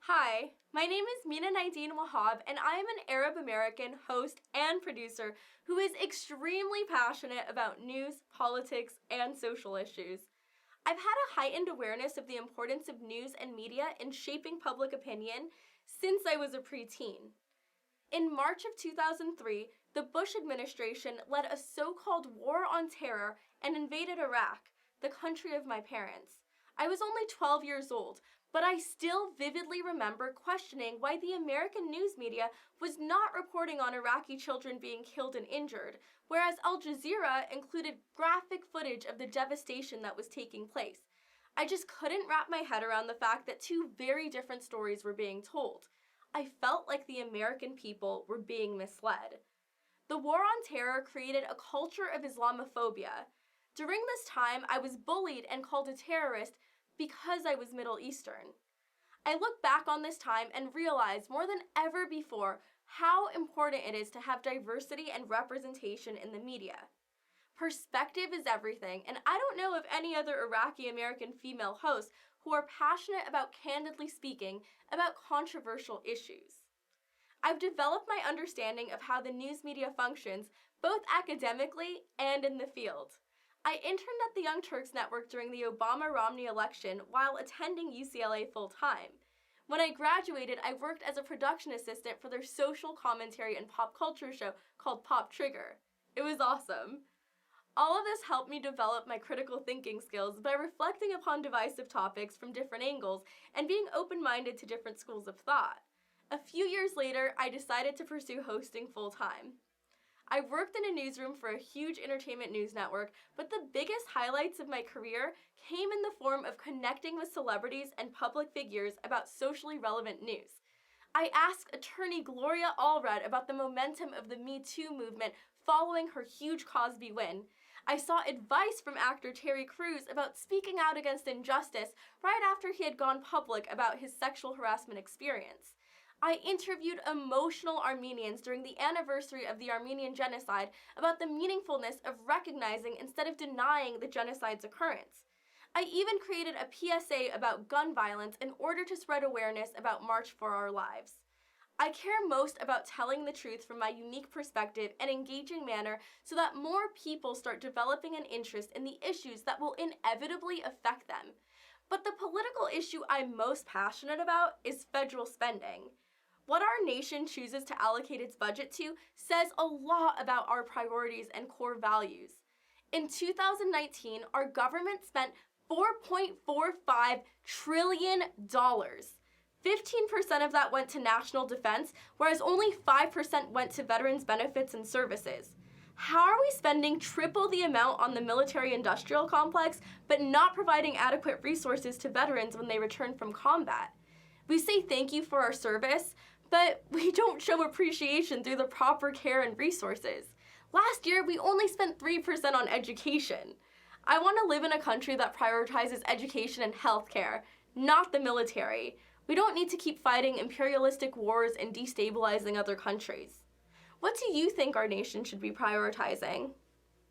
Hi, my name is Mina Naidine Wahab, and I am an Arab American host and producer who is extremely passionate about news, politics, and social issues. I've had a heightened awareness of the importance of news and media in shaping public opinion since I was a preteen. In March of 2003, the Bush administration led a so-called war on terror and invaded Iraq, the country of my parents. I was only 12 years old, but I still vividly remember questioning why the American news media was not reporting on Iraqi children being killed and injured, whereas Al Jazeera included graphic footage of the devastation that was taking place. I just couldn't wrap my head around the fact that two very different stories were being told. I felt like the American people were being misled. The war on terror created a culture of Islamophobia. During this time, I was bullied and called a terrorist because I was Middle Eastern. I look back on this time and realize more than ever before how important it is to have diversity and representation in the media. Perspective is everything, and I don't know of any other Iraqi American female hosts who are passionate about candidly speaking about controversial issues. I've developed my understanding of how the news media functions, both academically and in the field. I interned at the Young Turks Network during the Obama-Romney election while attending UCLA full-time. When I graduated, I worked as a production assistant for their social commentary and pop culture show called Pop Trigger. It was awesome. All of this helped me develop my critical thinking skills by reflecting upon divisive topics from different angles and being open-minded to different schools of thought. A few years later, I decided to pursue hosting full-time. I worked in a newsroom for a huge entertainment news network, but the biggest highlights of my career came in the form of connecting with celebrities and public figures about socially relevant news. I asked attorney Gloria Allred about the momentum of the Me Too movement following her huge Cosby win. I sought advice from actor Terry Crews about speaking out against injustice right after he had gone public about his sexual harassment experience. I interviewed emotional Armenians during the anniversary of the Armenian genocide about the meaningfulness of recognizing instead of denying the genocide's occurrence. I even created a PSA about gun violence in order to spread awareness about March for Our Lives. I care most about telling the truth from my unique perspective and engaging manner so that more people start developing an interest in the issues that will inevitably affect them. But the political issue I'm most passionate about is federal spending. What our nation chooses to allocate its budget to says a lot about our priorities and core values. In 2019, our government spent $4.45 trillion. 15% of that went to national defense, whereas only 5% went to veterans' benefits and services. How are we spending triple the amount on the military-industrial complex, but not providing adequate resources to veterans when they return from combat? We say thank you for our service, but we don't show appreciation through the proper care and resources. Last year, we only spent 3% on education. I want to live in a country that prioritizes education and healthcare, not the military. We don't need to keep fighting imperialistic wars and destabilizing other countries. What do you think our nation should be prioritizing?